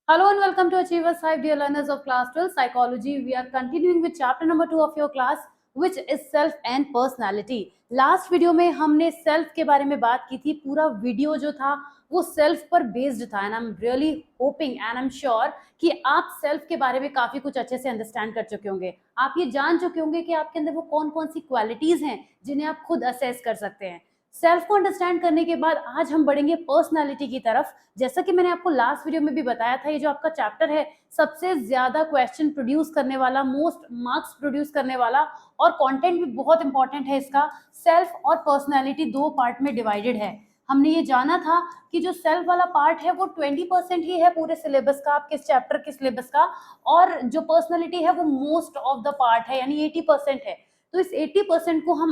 Hello and welcome to Achievers 5, dear learners of class 12 psychology. We are continuing with chapter number 2 of your class, which is self and personality. Last video में हमने self के बारे में बात की थी. पूरा वीडियो जो था वो सेल्फ पर बेस्ड था and I am really hoping and I am sure कि आप सेल्फ के बारे में काफी कुछ अच्छे से अंडरस्टैंड कर चुके होंगे. आप ये जान चुके होंगे कि आपके अंदर वो कौन कौन सी क्वालिटीज हैं जिन्हें आप खुद असेस कर सकते हैं. सेल्फ को अंडरस्टैंड करने के बाद आज हम बढ़ेंगे पर्सनालिटी की तरफ. जैसा कि मैंने आपको लास्ट वीडियो में भी बताया था, ये जो आपका चैप्टर है सबसे ज्यादा क्वेश्चन प्रोड्यूस करने वाला, मोस्ट मार्क्स प्रोड्यूस करने वाला और कंटेंट भी बहुत इंपॉर्टेंट है इसका. सेल्फ और पर्सनालिटी दो पार्ट में डिवाइडेड है. हमने ये जाना था कि जो सेल्फ वाला पार्ट है वो 20% ही है पूरे सिलेबस का, आपके चैप्टर के सिलेबस का, और जो पर्सनालिटी है वो मोस्ट ऑफ द पार्ट है, यानी 80% है. तो इस 80% को हम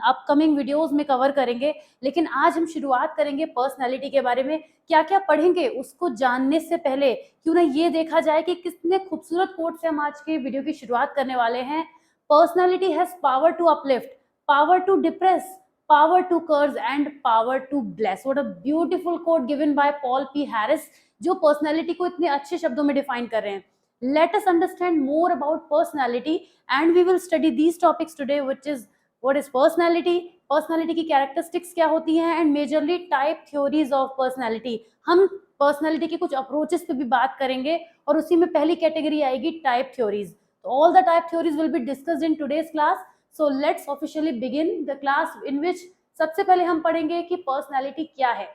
अपकमिंग वीडियोस में कवर करेंगे. लेकिन आज हम शुरुआत करेंगे पर्सनालिटी के बारे में. क्या क्या पढ़ेंगे उसको जानने से पहले क्यों ना ये देखा जाए कि कितने खूबसूरत कोट से हम आज के वीडियो की शुरुआत करने वाले हैं. Personality has power to uplift, power to depress, power to curse and power to bless. What a beautiful quote given by Paul P Harris, जो पर्सनालिटी को इतने अच्छे शब्दों में डिफाइन कर रहे हैं. Let us understand more about personality and we will study these topics today, which is what is personality, personality की characteristics क्या होती हैं and majorly type theories of personality. हम personality के कुछ approaches पे भी बात करेंगे और उसी में पहली category आएगी type theories. So all the type theories will be discussed in today's class. So let's officially begin the class in which सबसे पहले हम पढ़ेंगे कि personality क्या है.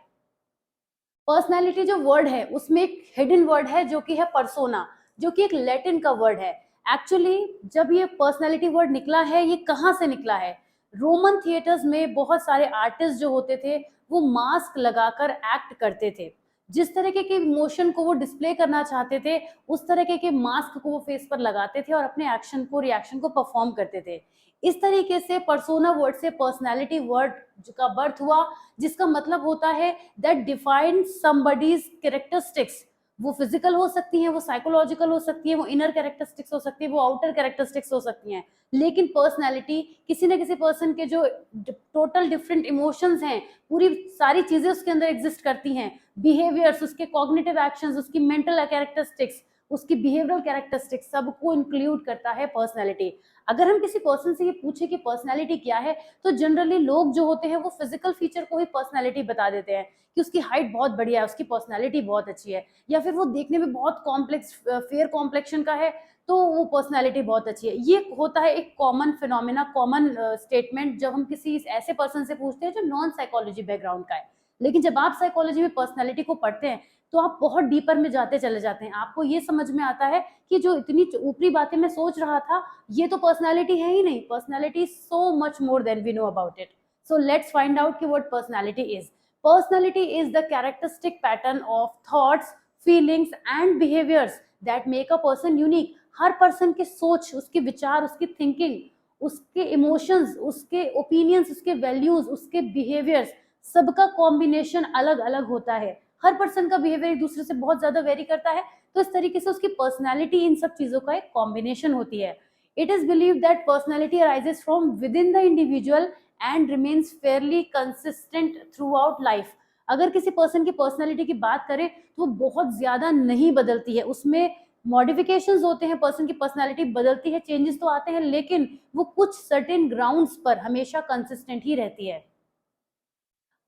पर्सनैलिटी जो वर्ड है उसमें एक हिडन वर्ड है जो कि है पर्सोना, जो कि एक लैटिन का वर्ड है. एक्चुअली जब ये पर्सनैलिटी वर्ड निकला है, ये कहाँ से निकला है? रोमन थिएटर्स में बहुत सारे आर्टिस्ट जो होते थे वो मास्क लगाकर एक्ट करते थे. जिस तरीके के इमोशन को वो डिस्प्ले करना चाहते थे उस तरीके के मास्क को वो फेस पर लगाते थे और अपने एक्शन को, रिएक्शन को परफॉर्म करते थे. इस तरीके से पर्सोना वर्ड से पर्सनैलिटी वर्ड का बर्थ हुआ, जिसका मतलब होता है दैट डिफाइंस समबडीज कैरेक्टरिस्टिक्स. वो फिजिकल हो सकती हैं, वो साइकोलॉजिकल हो सकती है, वो इनर कैरेक्टरिस्टिक्स हो सकती है, वो आउटर कैरेक्टरिस्टिक्स हो सकती हैं. लेकिन पर्सनैलिटी किसी न किसी पर्सन के जो टोटल डिफरेंट इमोशंस हैं, पूरी सारी चीजें उसके अंदर एग्जिस्ट करती हैं. बिहेवियर्स, उसके कॉग्निटिव एक्शंस, उसकी मेंटल कैरेक्टरिस्टिक्स, उसकी बिहेवियरल कैरेक्टरिस्टिक्स, सबको इंक्लूड करता है पर्सनैलिटी. अगर हम किसी पर्सन से ये पूछे कि पर्सनैलिटी क्या है, तो जनरली लोग जो होते हैं वो फिजिकल फीचर को ही पर्सनैलिटी बता देते हैं कि उसकी हाइट बहुत बढ़िया है, उसकी पर्सनैलिटी बहुत अच्छी है, या फिर वो देखने में बहुत कॉम्प्लेक्स फेयर कॉम्प्लेक्शन का है तो वो पर्सनैलिटी बहुत अच्छी है. ये होता है एक कॉमन फिनोमिना, कॉमन स्टेटमेंट जब हम किसी ऐसे पर्सन से पूछते हैं जो नॉन साइकोलॉजी बैकग्राउंड का है. लेकिन जब आप साइकोलॉजी में पर्सनैलिटी को पढ़ते हैं तो आप बहुत डीपर में जाते चले जाते हैं. आपको ये समझ में आता है कि जो इतनी ऊपरी बातें मैं सोच रहा था ये तो पर्सनैलिटी है ही नहीं. Personality so much more than we know about it. So let's find out कि what personality is. Personality is the characteristic pattern of thoughts, feelings and behaviours that make a person unique. हर person के सोच, उसके विचार, उसकी thinking, उसके emotions, उसके opinions, उसके वैल्यूज, उसके बिहेवियर्स, सबका कॉम्बिनेशन अलग अलग होता है. हर पर्सन का बिहेवियर एक दूसरे से बहुत ज्यादा वेरी करता है. तो इस तरीके से उसकी पर्सनैलिटी इन सब चीजों का एक कॉम्बिनेशन होती है. It is believed that personality arises from with in the individual and remains Fairlie consistent through out life. अगर किसी पर्सन की पर्सनैलिटी की बात करें तो वो बहुत ज्यादा नहीं बदलती है, उसमें मॉडिफिकेशंस होते हैं, पर्सन की पर्सनैलिटी बदलती है, चेंजेस तो आते हैं, लेकिन वो कुछ सर्टेन ग्राउंड्स पर हमेशा कंसिस्टेंट ही रहती है.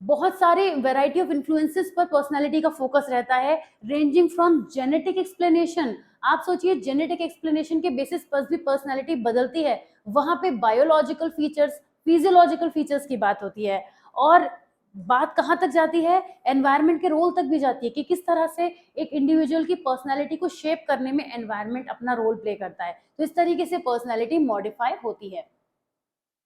बहुत सारे वैरायटी ऑफ इन्फ्लुएंसेस पर पर्सनालिटी का फोकस रहता है, रेंजिंग फ्रॉम जेनेटिक एक्सप्लेनेशन. आप सोचिए जेनेटिक एक्सप्लेनेशन के बेसिस पर भी पर्सनालिटी बदलती है. वहां पे बायोलॉजिकल फीचर्स, फिजियोलॉजिकल फीचर्स की बात होती है. और बात कहाँ तक जाती है, एनवायरनमेंट के रोल तक भी जाती है कि किस तरह से एक इंडिविजुअल की पर्सनालिटी को शेप करने में एनवायरनमेंट अपना रोल प्ले करता है. तो इस तरीके से पर्सनालिटी मॉडिफाई होती है.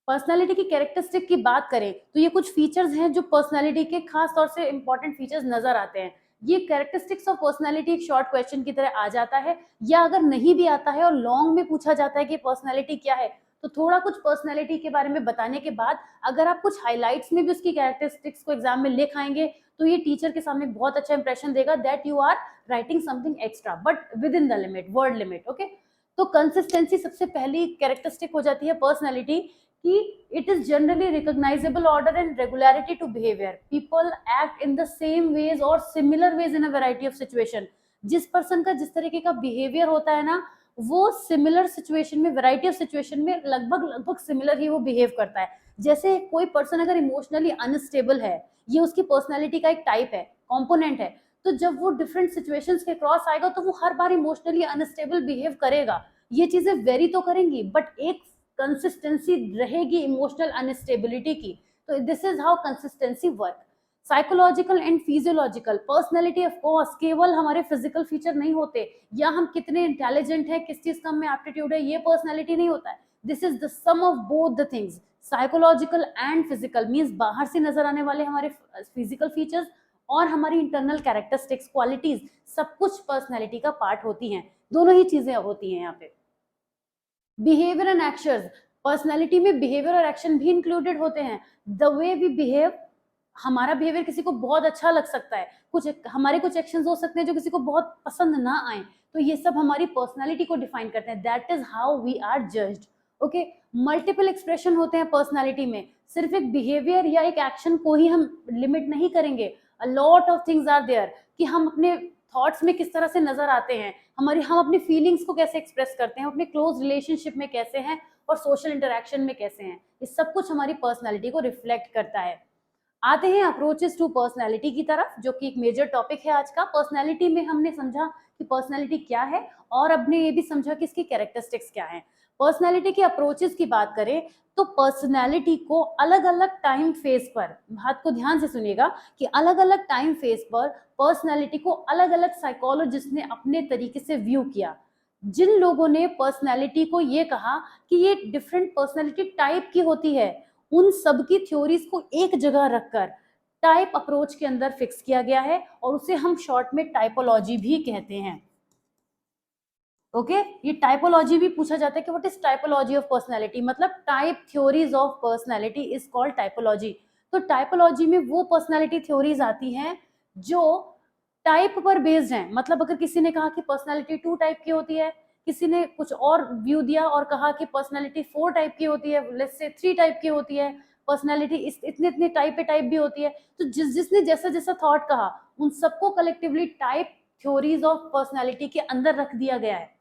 पर्सनालिटी की कैरेक्टरिस्टिक की बात करें तो ये कुछ फीचर्स हैं जो पर्सनालिटी के खास तौर से इंपॉर्टेंट फीचर्स नजर आते हैं. ये कैरेक्टरिस्टिक्स ऑफ पर्सनालिटी एक शॉर्ट क्वेश्चन की तरह आ जाता है, या अगर नहीं भी आता है और लॉन्ग में पूछा जाता है कि पर्सनालिटी क्या है, तो थोड़ा कुछ पर्सनालिटी के बारे में बताने के बाद अगर आप कुछ हाईलाइट्स में भी उसकी कैरेक्टरिस्टिक्स को एग्जाम में लिख आएंगे तो ये टीचर के सामने बहुत अच्छा इंप्रेशन देगा that you are writing something extra but within the limit, word limit. Okay, तो कंसिस्टेंसी सबसे पहली कैरेक्टरिस्टिक हो जाती है पर्सनालिटी कि it is generally recognizable order and regularity to behavior. People act in the same ways or similar ways in a variety of situation. जिस person का जिस तरीके का बिहेवियर होता है ना, वो सिमिलर सिचुएशन में, वैरायटी ऑफ सिचुएशन में लगभग लगभग सिमिलर ही वो बिहेव करता है। जैसे कोई पर्सन अगर इमोशनली अनस्टेबल है, ये उसकी पर्सनैलिटी का एक टाइप है, कॉम्पोनेंट है, तो जब वो डिफरेंट सिचुएशंस के क्रॉस आएगा तो वो हर बार इमोशनली अनस्टेबल बिहेव करेगा। ये चीजें वेरी तो करेंगी, बट एक कंसिस्टेंसी रहेगी इमोशनल अनस्टेबिलिटी की। तो this is how consistency work. Psychological and physiological personality, of course केवल हमारे फिजिकल फीचर नहीं होते, या हम कितने इंटेलिजेंट हैं, किस चीज का हमें एप्टीट्यूड है, ये पर्सनैलिटी नहीं होता है। This is the sum of both the things, psychological and physical. Means बाहर से नजर आने वाले हमारे फिजिकल फीचर्स और हमारी इंटरनल कैरेक्टरिस्टिक्स, क्वालिटीज, सब कुछ पर्सनैलिटी का पार्ट होती हैं। दोनों ही चीजें होती हैं यहाँ पे। बिहेवियर एंड एक्शंस, पर्सनैलिटी में बिहेवियर और एक्शन भी इंक्लूडेड होते हैं। द वे वी बिहेव, हमारा बिहेवियर किसी को बहुत अच्छा लग सकता है, हमारे कुछ एक्शंस हो सकते हैं जो किसी को बहुत पसंद ना आए, तो ये सब हमारी पर्सनैलिटी को डिफाइन करते हैं। That is how we are judged. Okay, multiple expression होते हैं पर्सनैलिटी में, सिर्फ एक बिहेवियर या एक एक्शन को ही हम लिमिट नहीं करेंगे। A lot of things are there, कि हम अपने थॉट्स में किस तरह से नजर आते हैं, हम अपनी फीलिंग्स को कैसे एक्सप्रेस करते हैं, अपने क्लोज रिलेशनशिप में कैसे हैं, और सोशल इंटरेक्शन में कैसे हैं। ये सब कुछ हमारी पर्सनैलिटी को रिफ्लेक्ट करता है। आते हैं अप्रोचेस टू पर्सनैलिटी की तरफ, जो कि एक मेजर टॉपिक है आज का। पर्सनैलिटी में हमने समझा कि पर्सनैलिटी क्या है, और हमने ये भी समझा कि इसकी कैरेक्टरिस्टिक्स क्या है। पर्सनैलिटी के अप्रोचेस की बात करें तो पर्सनैलिटी को अलग अलग टाइम फेज पर, बात को ध्यान से सुनिएगा, कि अलग अलग टाइम फेज पर पर्सनैलिटी को अलग अलग साइकोलॉजिस्ट ने अपने तरीके से व्यू किया। जिन लोगों ने पर्सनैलिटी को ये कहा कि ये डिफरेंट पर्सनैलिटी टाइप की होती है, उन सब की थ्योरीज को एक जगह रखकर टाइप अप्रोच के अंदर फिक्स किया गया है, और उसे हम शॉर्ट में टाइपोलॉजी भी कहते हैं। ओके, ये टाइपोलॉजी भी पूछा जाता है कि what is typology of personality, मतलब type theories of personality is called typology. तो टाइपोलॉजी में वो पर्सनैलिटी थ्योरीज आती हैं जो टाइप पर बेस्ड हैं। मतलब अगर किसी ने कहा कि पर्सनैलिटी 2 टाइप की होती है, किसी ने कुछ और व्यू दिया और कहा कि पर्सनैलिटी 4 टाइप की होती है, लेट्स से 3 टाइप की होती है, पर्सनैलिटी इतने इतने टाइप पे टाइप भी होती है, तो जिसने जैसा जैसा थॉट कहा, उन सबको collectively type theories of personality के अंदर रख दिया गया है।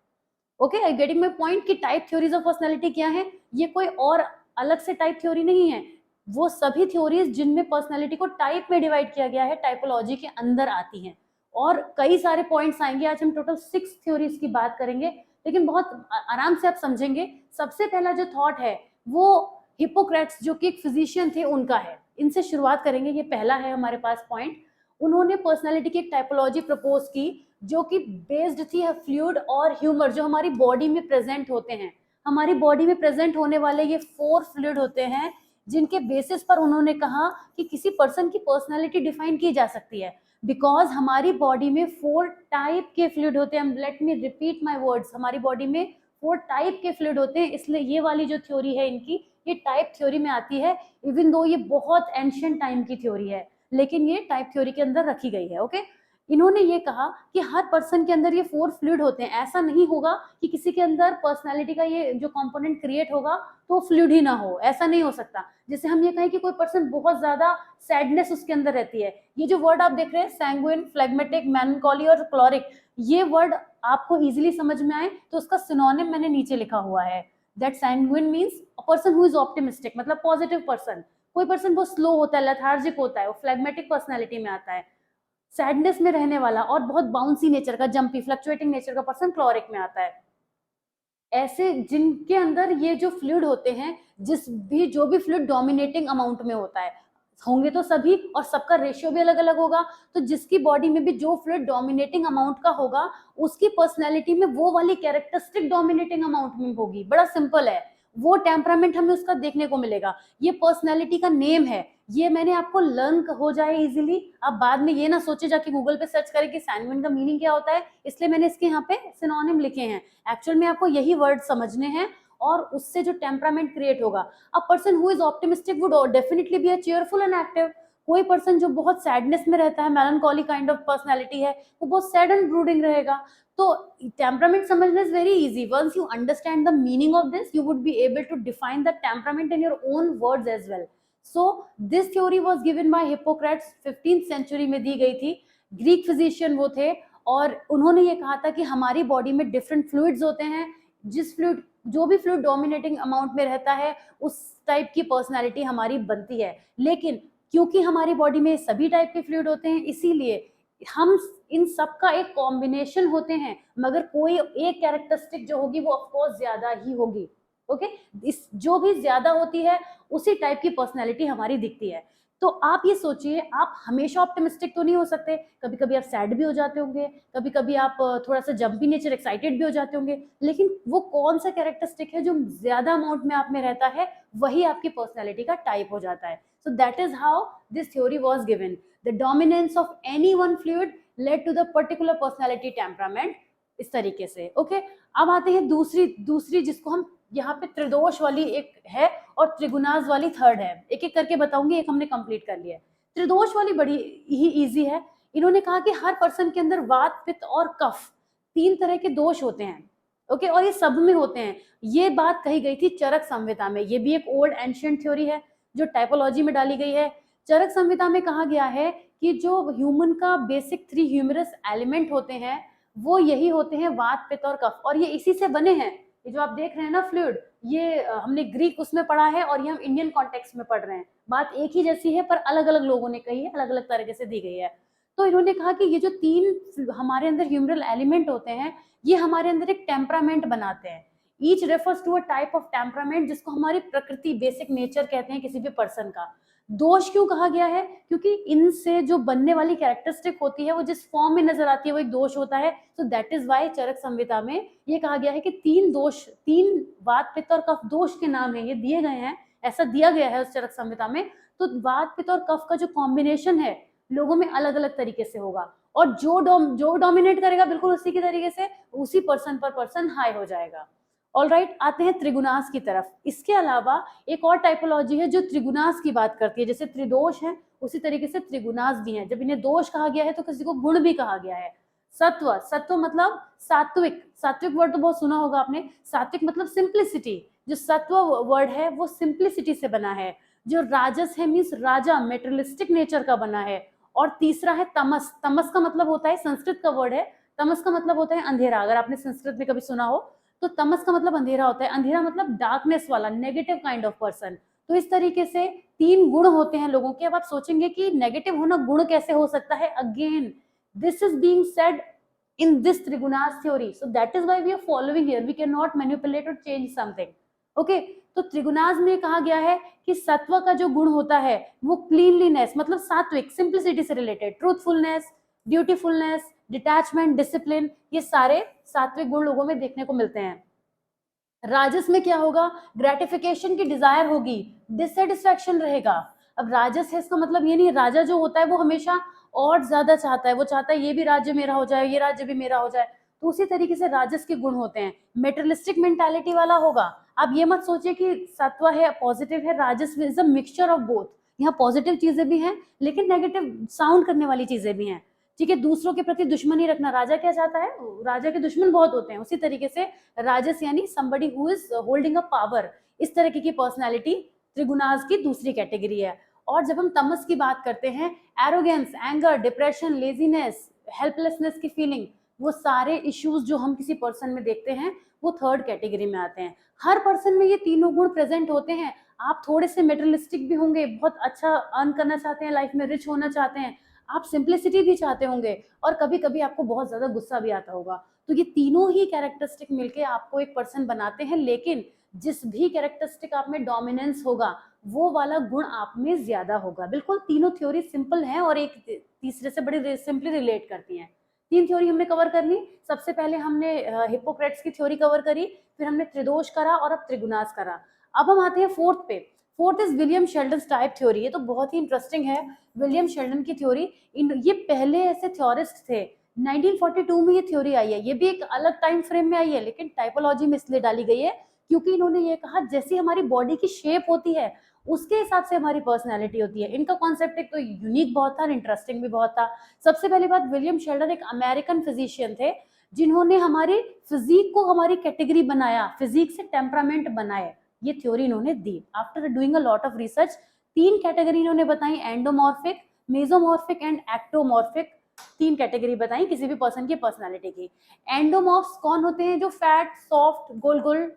Okay, I getting my point कि टाइप थ्योरीज ऑफ पर्सनैलिटी क्या है? ये कोई और अलग से टाइप थ्योरी नहीं है, वो सभी थ्योरीज जिनमें पर्सनैलिटी को टाइप में डिवाइड किया गया है, टाइपोलॉजी के अंदर आती हैं। और कई सारे पॉइंट्स आएंगे, आज हम टोटल 6 थ्योरीज की बात करेंगे, लेकिन बहुत आराम से आप समझेंगे। सबसे पहला जो थॉट है वो हिप्पोक्रेट्स, जो कि एक फिजिशियन थे, उनका है। इनसे शुरुआत करेंगे, ये पहला है हमारे पास पॉइंट। उन्होंने पर्सनैलिटी की एक टाइपोलॉजी प्रपोज की जो कि बेस्ड थी फ्लूइड और ह्यूमर, जो हमारी बॉडी में प्रेजेंट होते हैं। हमारी बॉडी में प्रेजेंट होने वाले ये 4 फ्लूइड होते हैं, जिनके बेसिस पर उन्होंने कहा कि किसी पर्सन की पर्सनैलिटी डिफाइन की जा सकती है। बिकॉज हमारी बॉडी में 4 टाइप के फ्लूइड होते हैं। Let me repeat my words, हमारी बॉडी में 4 टाइप के फ्लूइड होते हैं, इसलिए ये वाली जो थ्योरी है इनकी, ये टाइप थ्योरी में आती है। इवन दो ये बहुत एंशिएंट टाइम की थ्योरी है, लेकिन ये टाइप थ्योरी के अंदर रखी गई है। ओके, इन्होंने ये कहा कि हर पर्सन के अंदर ये 4 फ्लूइड होते हैं। ऐसा नहीं होगा कि किसी के अंदर पर्सनैलिटी का ये जो कंपोनेंट क्रिएट होगा तो फ्लूइड ही ना हो, ऐसा नहीं हो सकता। जैसे हम ये कहें कि कोई पर्सन बहुत ज्यादा सैडनेस उसके अंदर रहती है, ये जो वर्ड आप देख रहे हैं सैंग्विन, फ्लेगमेटिक, मेलनकॉली और क्लोरिक, ये वर्ड आपको इजीली समझ में आए तो उसका सिनोनिम मैंने नीचे लिखा हुआ है। That sanguine means a person who is optimistic, मतलब पॉजिटिव पर्सन। कोई पर्सन बहुत स्लो होता है, लेथार्जिक होता है, वो फ्लेगमेटिक पर्सनैलिटी में आता है। सैडनेस में रहने वाला और बहुत बाउंसी नेचर का, जंपी, फ्लक्चुएटिंग नेचर का पर्सन क्लोरिक में आता है। ऐसे जिनके अंदर ये जो फ्लूइड होते हैं, जो भी फ्लूइड डोमिनेटिंग अमाउंट में होता है, होंगे तो सभी, और सबका रेशियो भी अलग अलग होगा। तो जिसकी बॉडी में भी जो फ्लूइड डोमिनेटिंग अमाउंट का होगा, उसकी पर्सनैलिटी में वो वाली कैरेक्टरिस्टिक डोमिनेटिंग अमाउंट में होगी। बड़ा सिंपल है, वो टेम्परामेंट हमें उसका देखने को मिलेगा। ये पर्सनैलिटी का नेम है, ये मैंने आपको लर्न हो जाए इजीली। आप बाद में ये ना सोचे जाके गूगल पे सर्च करें कि सैंग्विन का मीनिंग क्या होता है, इसलिए मैंने इसके यहाँ पे सिनोनिम लिखे हैं। एक्चुअल में आपको यही वर्ड समझने हैं, और उससे जो टेम्परामेंट क्रिएट होगा। A person who is optimistic would definitely be a cheerful and active. कोई पर्सन जो बहुत सैडनेस में रहता है, मेलनकॉली काइंड ऑफ पर्सनैलिटी है, वो बहुत सैड एंड ब्रूडिंग रहेगा। तो टेम्परामेंट समझना is very easy. Once you understand the meaning of this, you would be able to define the temperament in your own words as well. So this theory was given by Hippocrates, 15th century में दी गई थी। Greek physician वो थे, और उन्होंने ये कहा था कि हमारी बॉडी में डिफरेंट फ्लूइड्स होते हैं, जो भी फ्लूइड डोमिनेटिंग अमाउंट में रहता है उस टाइप की पर्सनैलिटी हमारी बनती है। लेकिन क्योंकि हमारी बॉडी में सभी टाइप के फ्लूइड होते हैं, इसीलिए हम इन सब का एक कॉम्बिनेशन होते हैं, मगर कोई एक कैरेक्टरिस्टिक जो होगी वो ऑफकोर्स ज्यादा ही होगी। ओके, इस जो भी ज्यादा होती है उसी टाइप की पर्सनैलिटी हमारी दिखती है। तो आप ये सोचिए, आप हमेशा ऑप्टिमिस्टिक तो नहीं हो सकते, कभी कभी आप सैड भी हो जाते होंगे, कभी कभी आप थोड़ा सा जंपी नेचर, एक्साइटेड भी हो जाते होंगे, लेकिन वो कौन सा कैरेक्टरिस्टिक है जो ज्यादा अमाउंट में आप में रहता है, वही आपकी पर्सनैलिटी का टाइप हो जाता है। So that is how this theory was given. The dominance of any one fluid led to the particular personality temperament, इस तरीके से। ओके, अब आते हैं दूसरी जिसको हम यहाँ पे त्रिदोष वाली एक है और त्रिगुणाज वाली थर्ड है। एक एक करके बताऊंगी, एक हमने कंप्लीट कर लिया है। त्रिदोष वाली बड़ी ही इजी है। इन्होंने कहा कि हर पर्सन के अंदर वात, पित्त और कफ, 3 तरह के दोष होते हैं। ओके, और ये सब में होते हैं। ये बात कही गई थी चरक संहिता में। ये भी एक ओल्ड एंशिएंट थ्योरी है जो टाइपोलॉजी में डाली गई है। चरक संहिता में कहा गया है कि जो ह्यूमन का बेसिक 3 ह्यूमरस एलिमेंट होते हैं वो यही होते हैं, वात, पित्त और कफ, और ये इसी से बने हैं। ये जो आप देख रहे हैं ना फ्लूइड, ये हमने ग्रीक उसमें पढ़ा है और ये हम इंडियन कॉन्टेक्स्ट में पढ़ रहे हैं। बात एक ही जैसी है पर अलग अलग लोगों ने कही है, अलग अलग तरीके से दी गई है। तो इन्होंने कहा कि ये जो 3 हमारे अंदर ह्यूमरल एलिमेंट होते हैं, ये हमारे अंदर एक टेम्परामेंट बनाते हैं। Each refers to a type of temperament, जिसको हमारी प्रकृति, बेसिक नेचर कहते हैं किसी भी पर्सन का। दोष क्यों कहा गया है? क्योंकि इनसे जो बनने वाली कैरेक्टरिस्टिक होती है वो जिस फॉर्म में नजर आती है वो एक दोष होता है। तो दैट इज वाई चरक संहिता में ये कहा गया है कि 3 दोष, 3 वात, पित्त और कफ दोष के नाम है, ये दिए गए हैं, ऐसा दिया गया है उस चरक संहिता में। तो वात, पित्त और कफ का जो कॉम्बिनेशन है लोगों में अलग अलग तरीके से होगा, और जो डोमिनेट करेगा बिल्कुल उसी के तरीके से उसी पर्सन पर पर्सन हाई हो जाएगा। ऑलराइट, आते हैं त्रिगुणास की तरफ। इसके अलावा एक और टाइपोलॉजी है जो त्रिगुणास की बात करती है। जैसे त्रिदोष है उसी तरीके से त्रिगुणास भी हैं। जब इन्हें दोष कहा गया है तो किसी को गुण भी कहा गया है। सत्व, सत्व मतलब सात्विक, सात्विक वर्ड तो बहुत सुना होगा आपने। सात्विक मतलब सिंप्लिसिटी। जो सत्व वर्ड है वो सिंप्लिसिटी से बना है। जो राजस है मीन्स राजा, मेटेरियलिस्टिक नेचर का बना है। और तीसरा है तमस। तमस का मतलब होता है, संस्कृत का वर्ड है, तमस का मतलब होता है अंधेरा। अगर आपने संस्कृत में कभी सुना हो तो तमस का मतलब अंधेरा होता है। अंधेरा मतलब डार्कनेस वाला, नेगेटिव काइंड ऑफ पर्सन। तो इस तरीके से 3 गुण होते हैं लोगों के। अब आप सोचेंगे कि नेगेटिव होना गुण कैसे हो सकता है? Again this is being said in this Trigunas theory, so that is why we are following here. We cannot manipulate or change something. Okay, तो त्रिगुणाज में कहा गया है कि सत्व का जो गुण होता है वो क्लीनलीनेस मतलब सात्विक, सिंप्लिसिटी से रिलेटेड, ट्रूथफुलनेस, ड्यूटीफुलनेस, डिटैचमेंट, डिसिप्लिन, ये सारे सात्विक गुण लोगों में देखने को मिलते हैं। राजस में क्या होगा? ग्रेटिफिकेशन की डिजायर होगी, डिससेटिस्फैक्शन रहेगा। अब राजस है इसका मतलब ये नहीं, राजा जो होता है वो हमेशा और ज्यादा चाहता है, वो चाहता है ये भी राज्य मेरा हो जाए, ये राज्य भी मेरा हो जाए। तो उसी तरीके से राजस के गुण होते हैं। मेटेरियलिस्टिक मेंटालिटी वाला होगा। आप ये मत सोचिए कि सत्व है पॉजिटिव है, राजस is a mixture of both. यहाँ पॉजिटिव चीजें भी हैं लेकिन नेगेटिव साउंड करने वाली चीजें भी हैं। ठीक है, दूसरों के प्रति दुश्मनी रखना, राजा क्या चाहता है? राजा के दुश्मन बहुत होते हैं। उसी तरीके से राजस यानी somebody who is holding a power, इस तरह की पर्सनालिटी त्रिगुणाज की दूसरी कैटेगरी है। और जब हम तमस की बात करते हैं, arrogance, anger, depression, laziness, helplessness की फीलिंग, वो सारे इश्यूज जो हम किसी पर्सन में देखते हैं वो थर्ड कैटेगरी में आते हैं। हर पर्सन में ये तीनों गुण प्रेजेंट होते हैं। आप थोड़े से मेटेरियलिस्टिक भी होंगे, बहुत अच्छा अर्न करना चाहते हैं, लाइफ में रिच होना चाहते हैं, आप सिंप्लिसिटी भी चाहते होंगे, और कभी कभी आपको बहुत ज्यादा गुस्सा भी आता होगा। तो ये तीनों ही कैरेक्टरिस्टिक मिलके आपको एक पर्सन बनाते हैं। लेकिन जिस भी कैरेक्टरिस्टिक आप में डोमिनेंस होगा वो वाला गुण आप में ज्यादा होगा। बिल्कुल तीनों थ्योरी सिंपल हैं और एक तीसरे से बड़ी सिंपली रिलेट करती हैं। 3 थ्योरी हमने कवर कर ली। सबसे पहले हमने हिप्पोक्रेट्स की थ्योरी कवर करी, फिर हमने त्रिदोष करा और अब त्रिगुणास करा। अब हम आते हैं फोर्थ पे। Fourth is William Sheldon type theory. ये तो बहुत ही इंटरेस्टिंग है। विलियम शेल्डन की थ्योरी, ये पहले ऐसे थ्योरिस्ट थे। 1942 में ये थ्योरी आई है। ये भी एक अलग टाइम फ्रेम में आई है लेकिन टाइपोलॉजी में इसलिए डाली गई है क्योंकि इन्होंने ये कहा जैसी हमारी बॉडी की शेप होती है उसके हिसाब से हमारी पर्सनैलिटी होती है। इनका कॉन्सेप्ट एक तो यूनिक बहुत था, इंटरेस्टिंग भी बहुत था। सबसे पहली बात, विलियम शेल्डन एक अमेरिकन फिजिशियन थे जिन्होंने हमारी फिजिक को हमारी कैटेगरी बनाया, फिजिक से टेम्परामेंट बनाए, ये थ्योरी इन्होंने दी। After doing a lot of research 3 category इन्होंने बताई, एंडोमॉर्फिक, मेसोमॉर्फिक एंड एक्टोमॉर्फिक। तीन कैटेगरी बताई किसी भी पर्सन की पर्सनालिटी की। एंडोमॉर्फ्स कौन होते हैं? जो फैट, सॉफ्ट, गोल गोल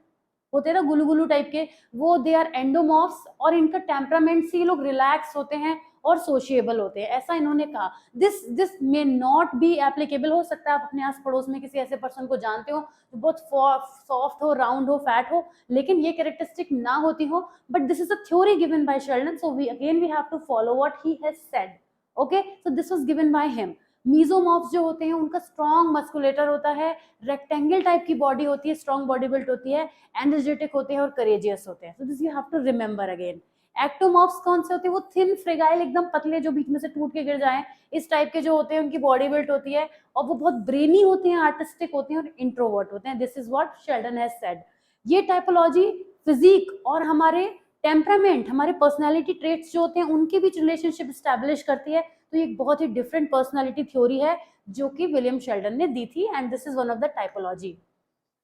होते हैं ना, गुलू गुलू टाइप के, वो दे आर एंडोमॉर्फ्स। और इनका टेम्परामेंट से ये लोग रिलैक्स होते हैं और सोशिएबल होते हैं, ऐसा इन्होंने कहा। This may not be applicable. हो सकता है आप अपने आस पड़ोस में किसी ऐसे पर्सन को जानते हो जो बहुत सॉफ्ट हो, राउंड हो, फैट हो, लेकिन ये कैरेक्टरिस्टिक ना होती हो, but this is a theory given by Sheldon, so we have to follow what he has said. Okay, so this was given by him. Mesomorphs जो होते हैं उनका स्ट्रॉन्ग मस्कुलेटर होता है, रेक्टेंगल टाइप की बॉडी होती है, स्ट्रॉन्ग बॉडी बिल्ट होती है, एनर्जेटिक होते हैं और करेजियस होते हैं। So this you have to remember again. Ectomorphs कौन से होते हैं? वो थिन, फ्रेगाइल, एकदम पतले, जो बीच में से टूट के गिर जाएं, इस टाइप के जो होते हैं, उनकी बॉडी बिल्ट होती है और वो बहुत ब्रेनी होते हैं, आर्टिस्टिक होते हैं और इंट्रोवर्ट होते हैं। This is what Sheldon has said. ये टाइपोलॉजी फिजिक और हमारे टेम्परामेंट, हमारे पर्सनैलिटी ट्रेट्स जो होते हैं, उनके बीच रिलेशनशिप स्टैब्लिश करती है। तो ये बहुत ही डिफरेंट पर्सनैलिटी थ्योरी है जो कि विलियम शेल्डन ने दी थी, and this is one of the typology.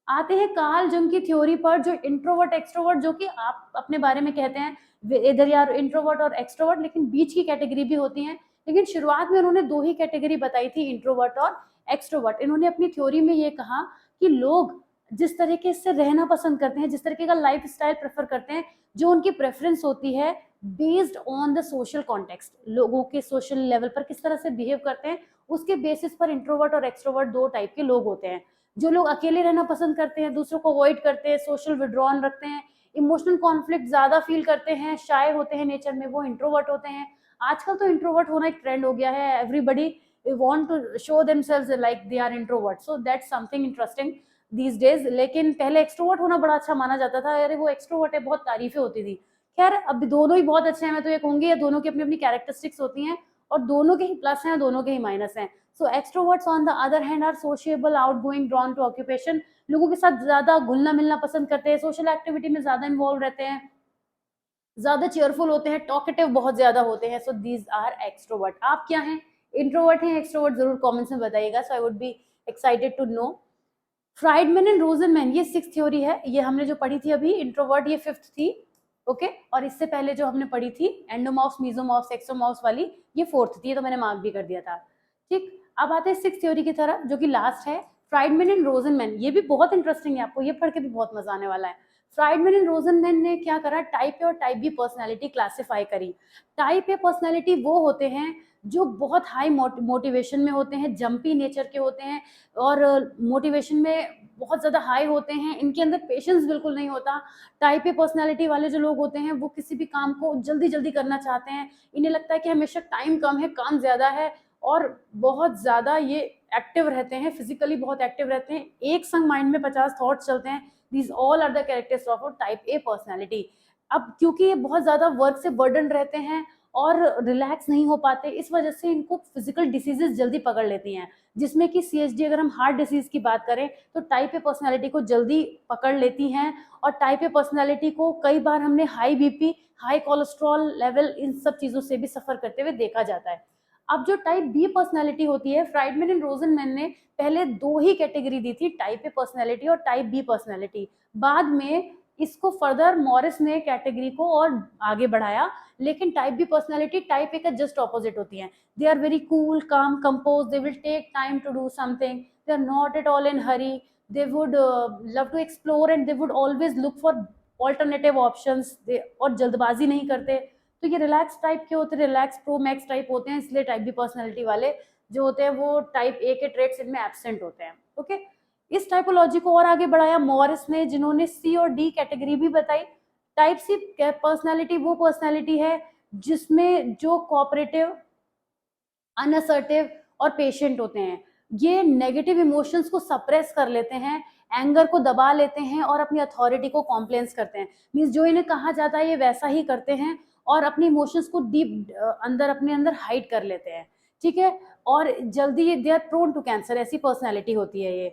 आते हैं कार्ल जंग की थ्योरी पर, जो इंट्रोवर्ट एक्सट्रोवर्ट, जो कि आप अपने बारे में कहते हैं इधर यार इंट्रोवर्ट और एक्सट्रोवर्ट, लेकिन बीच की कैटेगरी भी होती हैं। लेकिन शुरुआत में उन्होंने दो ही कैटेगरी बताई थी, इंट्रोवर्ट और एक्सट्रोवर्ट। इन्होंने अपनी थ्योरी में ये कहा कि लोग जिस तरीके से रहना पसंद करते हैं, जिस तरीके का लाइफ स्टाइल प्रेफर करते हैं, जो उनकी प्रेफरेंस होती है based on the social context, लोगों के सोशल लेवल पर किस तरह से बिहेव करते हैं, उसके बेसिस पर इंट्रोवर्ट और एक्सट्रोवर्ट दो टाइप के लोग होते हैं। जो लोग अकेले रहना पसंद करते हैं, दूसरों को अवॉइड करते हैं, सोशल विड्रॉन रखते हैं, इमोशनल कॉन्फ्लिक्ट ज्यादा फील करते हैं, शाय होते हैं नेचर में, वो इंट्रोवर्ट होते हैं। आजकल तो इंट्रोवर्ट होना एक ट्रेंड हो गया है, everybody want to show themselves like they are introvert, so that's something interesting these days. लेकिन पहले एक्सट्रोवर्ट होना बड़ा अच्छा माना जाता था, अरे वो एक्सट्रोवर्ट है, बहुत तारीफें होती थी। खैर अब दोनों ही बहुत अच्छे हैं, मैं तो ये कहूंगी, या दोनों की अपनी अपनी कैरेक्टरिस्टिक्स होती हैं और दोनों के ही प्लस हैं और दोनों के ही माइनस हैं। So extroverts on the other hand are sociable, outgoing, drawn to occupation, लोगों के साथ ज्यादा घुलना मिलना पसंद करते हैं, सोशल एक्टिविटी में ज्यादा इन्वॉल्व रहते हैं, ज्यादा चेयरफुल होते हैं, टॉकेटिव बहुत ज्यादा होते हैं। So these are extrovert. आप क्या हैं? इंट्रोवर्ट हैं, एक्सट्रोवर्ट? जरूर कमेंट्स में बताइएगा, so I would be excited to know. Friedman and Rosenman, ये सिक्स थ्योरी है, ये हमने जो पढ़ी थी अभी, इंट्रोवर्ट ये फिफ्थ थी। ओके, और इससे पहले जो हमने पढ़ी थी एंडोमॉर्फ्स, मीजोमॉर्फ्स, एक्सोमॉर्फ्स वाली, ये फोर्थ थी, तो मैंने मार्क भी कर दिया था। ठीक, अब आते हैं सिक्स थ्योरी की तरफ, जो कि लास्ट है, फ्राइडमैन एंड रोजनमैन। ये भी बहुत इंटरेस्टिंग है, आपको ये पढ़ के भी बहुत मजा आने वाला है। फ्राइडमैन एंड रोजनमैन ने क्या करा? टाइप ए और टाइप बी पर्सनैलिटी क्लासिफाई करी। टाइप ए पर्सनैलिटी वो होते हैं जो बहुत हाई मोटिवेशन में होते हैं, जंपी नेचर के होते हैं और मोटिवेशन में बहुत ज़्यादा हाई होते हैं, इनके अंदर पेशेंस बिल्कुल नहीं होता। टाइप ए पर्सनैलिटी वाले जो लोग होते हैं वो किसी भी काम को जल्दी जल्दी करना चाहते हैं, इन्हें लगता है कि हमेशा टाइम कम है, काम ज़्यादा है, और बहुत ज़्यादा ये एक्टिव रहते हैं, फिजिकली बहुत एक्टिव रहते हैं, एक संग माइंड में 50 थॉट्स चलते हैं। These all are the characters of type A personality. अब क्योंकि ये बहुत ज़्यादा वर्क से बर्डन रहते हैं और रिलैक्स नहीं हो पाते, इस वजह से इनको फिजिकल डिसीजेज जल्दी पकड़ लेती हैं, जिसमें कि CHD, अगर हम हार्ट डिसीज की बात करें तो टाइप ए पर्सनैलिटी को जल्दी पकड़ लेती हैं। और टाइप ए पर्सनैलिटी को कई बार हमने high BP, high cholesterol level, इन सब चीज़ों से भी सफ़र करते हुए देखा जाता है। अब जो टाइप बी पर्सनैलिटी होती है, फ्राइडमैन एंड रोजनमैन ने पहले दो ही कैटेगरी दी थी, टाइप ए पर्सनैलिटी और टाइप बी पर्सनैलिटी। बाद में इसको फर्दर मॉरिस ने कैटेगरी को और आगे बढ़ाया, लेकिन type B personality type A का जस्ट ऑपोजिट होती है। They are very cool, calm, compose, they will take time to do something, they are not at all in hurry, they would love to explore and they would always look for alternative options, और जल्दबाजी नहीं करते। तो ये relax type के होते हैं, relax pro max type होते हैं, इसलिए टाइप बी पर्सनैलिटी वाले जो होते हैं वो टाइप ए के ट्रेट्स इनमें एब्सेंट होते हैं। ओके, इस टाइपोलॉजी को और आगे बढ़ाया मॉरिस ने, जिन्होंने C और D कैटेगरी भी बताई। टाइप सी पर्सनैलिटी वो पर्सनैलिटी है जिसमें जो कोऑपरेटिव, अनअसर्टिव और पेशेंट होते हैं, ये नेगेटिव इमोशंस को सप्रेस कर लेते हैं, एंगर को दबा लेते हैं और अपनी अथॉरिटी को कॉम्प्लेंस करते हैं। मीन्स जो इन्हें कहा जाता है ये वैसा ही करते हैं और अपनी इमोशंस को डीप अंदर, अपने अंदर हाइड कर लेते हैं। ठीक है, और जल्दी they are prone to cancer, ऐसी पर्सनैलिटी होती है ये।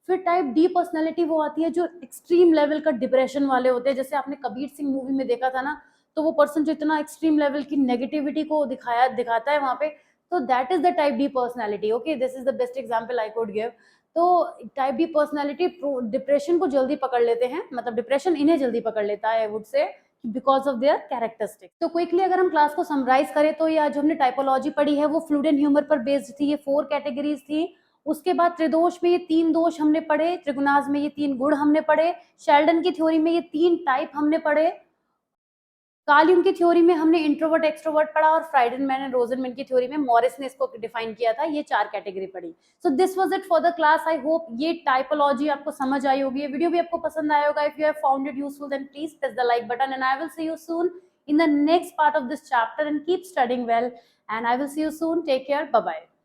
फिर टाइप डी पर्सनैलिटी वो आती है जो एक्सट्रीम लेवल का डिप्रेशन वाले होते हैं, जैसे आपने कबीर सिंह मूवी में देखा था ना, तो वो पर्सन जो इतना एक्सट्रीम लेवल की नेगेटिविटी को दिखाता है वहां पे, तो that is the type D personality. Okay, this is the best example I could give. तो टाइप डी पर्सनैलिटी डिप्रेशन को जल्दी पकड़ लेते हैं, मतलब डिप्रेशन इन्हें जल्दी पकड़ लेता है, I would say, because of their characteristic. तो क्विकली अगर हम क्लास को समराइज करें तो ये जो हमने टाइपोलॉजी पढ़ी है वो फ्लूइड एंड ह्यूमर पर बेस्ड थी। ये 4 कैटेगरीज थी। उसके बाद त्रिदोष में ये 3 दोष हमने पढ़े, त्रिगुणाज में ये 3 गुण हमने पढ़े, शेल्डन की थ्योरी में ये 3 टाइप हमने पढ़े, कार्ल यूंग की थ्योरी में हमने इंट्रोवर्ट एक्सट्रोवर्ट पढ़ा, और फ्राइडेनमैन एंड रोजनमैन की थ्योरी में मॉरिस ने इसको डिफाइन किया था। ये 4 कैटेगरी पढ़ी। सो this was it for the class. I hope ये टाइपोलॉजी आपको समझ आई होगी, ये वीडियो भी आपको पसंद आया होगा। If you have found it useful then please press the like button, and I will see you soon in the next part of this chapter, and keep studying well, and I will see you soon. Take care. Bye bye.